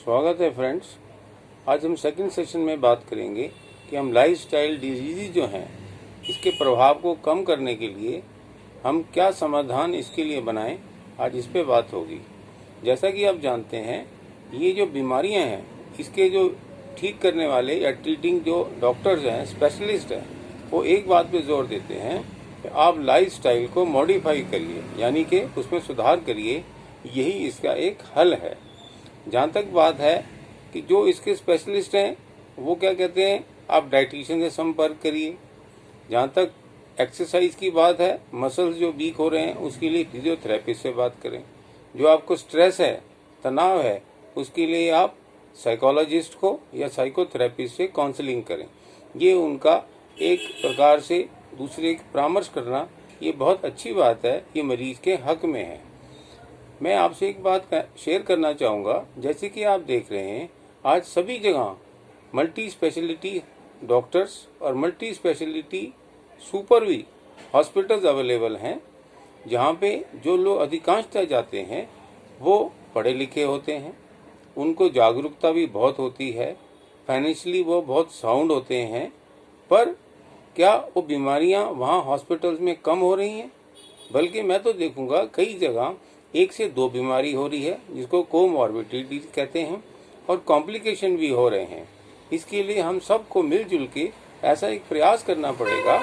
स्वागत है फ्रेंड्स। आज हम सेकंड सेशन में बात करेंगे कि हम लाइफस्टाइल डिजीज़ जो हैं इसके प्रभाव को कम करने के लिए हम क्या समाधान इसके लिए बनाएं। आज इस पे बात होगी। जैसा कि आप जानते हैं, ये जो बीमारियां हैं इसके जो ठीक करने वाले या ट्रीटिंग जो डॉक्टर्स हैं, स्पेशलिस्ट हैं, वो एक बात पे जोर देते हैं कि आप लाइफस्टाइल को मॉडिफाई करिए, यानी कि उसमें सुधार करिए। यही इसका एक हल है। जहाँ तक बात है कि जो इसके स्पेशलिस्ट हैं वो क्या कहते हैं, आप डाइटिशियन से संपर्क करिए। जहाँ तक एक्सरसाइज की बात है, मसल्स जो वीक हो रहे हैं उसके लिए फिजियोथेरेपिस्ट से बात करें। जो आपको स्ट्रेस है, तनाव है, उसके लिए आप साइकोलॉजिस्ट को या साइकोथेरेपिस्ट से काउंसलिंग करें। ये उनका एक प्रकार से दूसरे का परामर्श करना, ये बहुत अच्छी बात है, ये मरीज के हक में है। मैं आपसे एक बात शेयर करना चाहूँगा। जैसे कि आप देख रहे हैं, आज सभी जगह मल्टी स्पेशलिटी डॉक्टर्स और multi speciality super hospitals available हैं, जहाँ पे जो लोग अधिकांशतः जाते हैं वो पढ़े लिखे होते हैं, उनको जागरूकता भी बहुत होती है, फाइनेंशियली वो बहुत साउंड होते हैं। पर क्या वो बीमारियाँ वहाँ हॉस्पिटल्स में कम हो रही हैं? बल्कि मैं तो देखूँगा कई जगह 1 से 2 बीमारी हो रही है, जिसको कोमॉर्बिडिटी कहते हैं, और कॉम्प्लिकेशन भी हो रहे हैं। इसके लिए हम सबको मिलजुल के ऐसा एक प्रयास करना पड़ेगा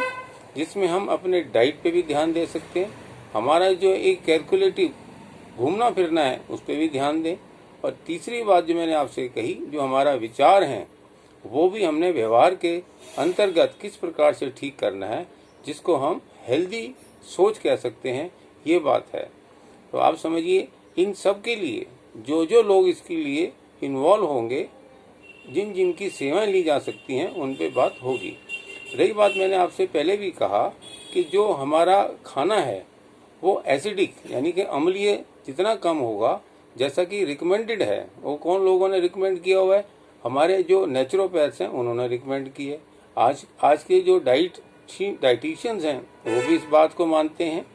जिसमें हम अपने डाइट पे भी ध्यान दे सकते हैं। हमारा जो एक कैलकुलेटिव घूमना फिरना है उस पर भी ध्यान दें। और तीसरी बात जो मैंने आपसे कही, जो हमारा विचार हैं वो भी हमने व्यवहार के अंतर्गत किस प्रकार से ठीक करना है, जिसको हम हेल्दी सोच कह सकते हैं, ये बात है। तो आप समझिए, इन सब के लिए जो जो लोग इसके लिए इन्वॉल्व होंगे, जिन जिन की सेवाएं ली जा सकती हैं, उन पे बात होगी। रही बात, मैंने आपसे पहले भी कहा कि जो हमारा खाना है वो एसिडिक यानी कि अम्लीय जितना कम होगा, जैसा कि रिकमेंडेड है, वो कौन लोगों ने रिकमेंड किया हुआ है? हमारे जो नेचुरोपैथ्स हैं उन्होंने रिकमेंड की है। आज के जो डाइटिशियंस हैं वो भी इस बात को मानते हैं।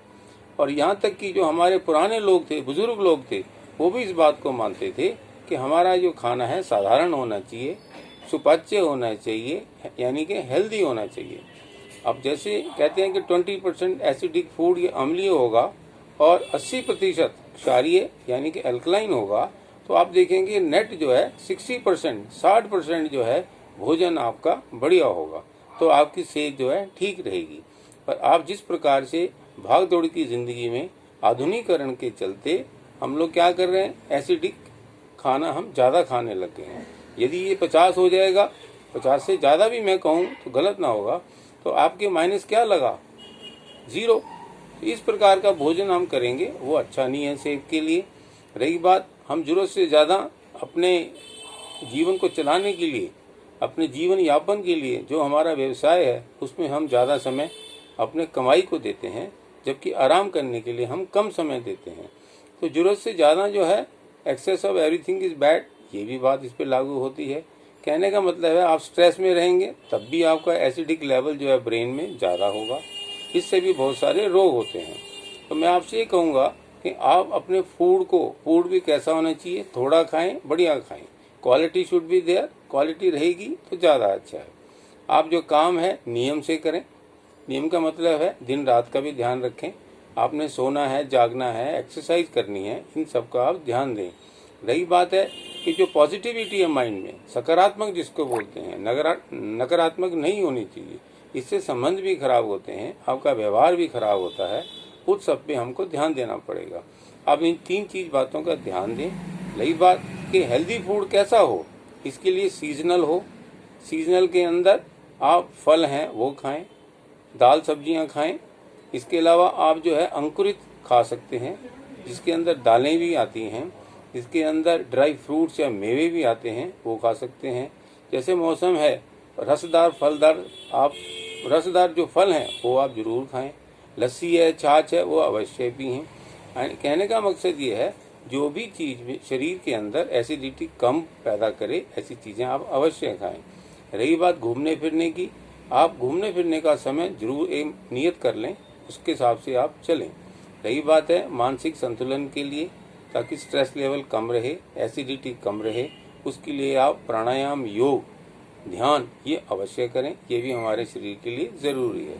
और यहाँ तक कि जो हमारे पुराने लोग थे, बुजुर्ग लोग थे, वो भी इस बात को मानते थे कि हमारा जो खाना है साधारण होना चाहिए, सुपाच्य होना चाहिए, यानी कि हेल्दी होना चाहिए। अब जैसे कहते हैं कि 20% एसिडिक फूड ये अम्लीय होगा और 80% क्षारीय यानी कि अल्कलाइन होगा, तो आप देखेंगे नेट जो है 60% जो है भोजन आपका बढ़िया होगा, तो आपकी सेहत जो है ठीक रहेगी। पर आप जिस प्रकार से भाग दौड़ की जिंदगी में आधुनिकीकरण के चलते हम लोग क्या कर रहे हैं, एसिडिक खाना हम ज़्यादा खाने लग गए हैं। यदि ये 50 हो जाएगा, 50 से ज़्यादा भी मैं कहूँ तो गलत ना होगा, तो आपके माइनस क्या लगा, 0। इस प्रकार का भोजन हम करेंगे वो अच्छा नहीं है सेहत के लिए। रही बात, हम जरूरत से ज़्यादा अपने जीवन को चलाने के लिए, अपने जीवन यापन के लिए जो हमारा व्यवसाय है उसमें हम ज़्यादा समय अपने कमाई को देते हैं, जबकि आराम करने के लिए हम कम समय देते हैं। तो जरूरत से ज़्यादा जो है, excess of everything is bad, ये भी बात इस पे लागू होती है। कहने का मतलब है, आप स्ट्रेस में रहेंगे तब भी आपका एसिडिक लेवल जो है ब्रेन में ज़्यादा होगा, इससे भी बहुत सारे रोग होते हैं। तो मैं आपसे ये कहूँगा कि आप अपने फूड भी कैसा होना चाहिए, थोड़ा खाएं, बढ़िया खाएं, quality should be there, quality रहेगी तो ज़्यादा अच्छा है। आप जो काम है नियम से करें। नियम का मतलब है दिन रात का भी ध्यान रखें। आपने सोना है, जागना है, एक्सरसाइज करनी है, इन सब का आप ध्यान दें। रही बात है कि जो पॉजिटिविटी है माइंड में, सकारात्मक जिसको बोलते हैं, नकारात्मक नहीं होनी चाहिए। इससे संबंध भी खराब होते हैं, आपका व्यवहार भी खराब होता है। उस सब पे हमको ध्यान देना पड़ेगा। आप इन 3 बातों का ध्यान दें। रही बात कि हेल्दी फूड कैसा हो, इसके लिए सीजनल हो। सीजनल के अंदर आप फल हैं वो खाएं, दाल सब्जियां खाएं। इसके अलावा आप जो है अंकुरित खा सकते हैं, जिसके अंदर दालें भी आती हैं, इसके अंदर ड्राई फ्रूट्स या मेवे भी आते हैं, वो खा सकते हैं। जैसे मौसम है, रसदार जो फल हैं वो आप जरूर खाएं। लस्सी है, छाछ है, वो अवश्य पिएं। कहने का मकसद ये है, जो भी चीज़ शरीर के अंदर एसिडिटी कम पैदा करे, ऐसी चीज़ें आप अवश्य खाएं। रही बात घूमने फिरने की, आप घूमने फिरने का समय जरूर एक नियत कर लें, उसके हिसाब से आप चलें। रही बात है मानसिक संतुलन के लिए, ताकि स्ट्रेस लेवल कम रहे, एसिडिटी कम रहे, उसके लिए आप प्राणायाम, योग, ध्यान ये अवश्य करें। ये भी हमारे शरीर के लिए ज़रूरी है।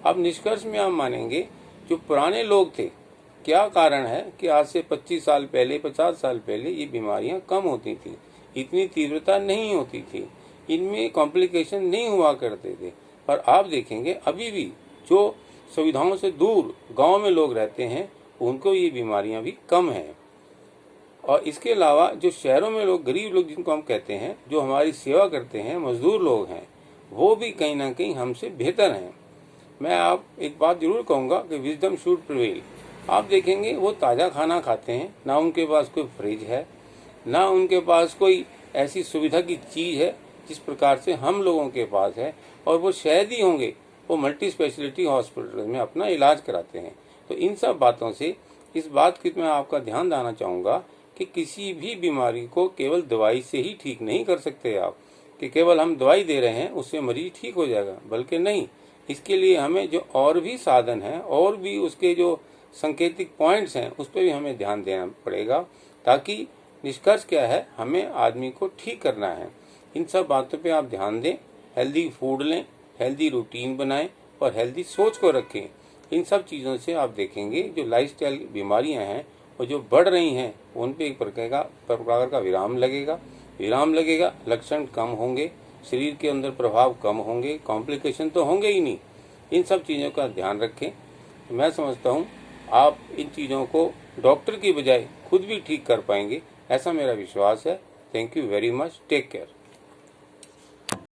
अब निष्कर्ष में आप मानेंगे जो पुराने लोग थे, क्या कारण है कि आज से 25 साल पहले, 50 साल पहले ये बीमारियां कम होती थी, इतनी तीव्रता नहीं होती थी, इनमें कॉम्प्लिकेशन नहीं हुआ करते थे। पर आप देखेंगे अभी भी जो सुविधाओं से दूर गांव में लोग रहते हैं, उनको ये बीमारियां भी कम हैं। और इसके अलावा जो शहरों में लोग, गरीब लोग जिनको हम कहते हैं, जो हमारी सेवा करते हैं, मजदूर लोग हैं, वो भी कहीं ना कहीं हमसे बेहतर हैं। मैं आप एक बात जरूर कहूँगा कि विजडम शुड प्रिवेल। आप देखेंगे वो ताज़ा खाना खाते हैं, ना उनके पास कोई फ्रिज है, ना उनके पास कोई ऐसी सुविधा की चीज़ है जिस प्रकार से हम लोगों के पास है, और वो शायद ही होंगे वो मल्टी स्पेशलिटी हॉस्पिटल में अपना इलाज कराते हैं। तो इन सब बातों से इस बात की मैं आपका ध्यान दिलाना चाहूँगा कि किसी भी बीमारी को केवल दवाई से ही ठीक नहीं कर सकते आप, कि केवल हम दवाई दे रहे हैं उससे मरीज ठीक हो जाएगा, बल्कि नहीं, इसके लिए हमें जो और भी साधन हैं और भी उसके जो सांकेतिक पॉइंट्स हैं उस पर भी हमें ध्यान देना पड़ेगा, ताकि निष्कर्ष क्या है, हमें आदमी को ठीक करना है। इन सब बातों पे आप ध्यान दें, हेल्दी फूड लें, हेल्दी रूटीन बनाएं और हेल्दी सोच को रखें। इन सब चीज़ों से आप देखेंगे जो लाइफस्टाइल बीमारियां हैं और जो बढ़ रही हैं उन पे एक प्रकार का विराम लगेगा, लक्षण कम होंगे, शरीर के अंदर प्रभाव कम होंगे, कॉम्प्लिकेशन तो होंगे ही नहीं। इन सब चीज़ों का ध्यान रखें। तो मैं समझता हूँ आप इन चीज़ों को डॉक्टर की बजाय खुद भी ठीक कर पाएंगे, ऐसा मेरा विश्वास है। Thank you very much. Take care.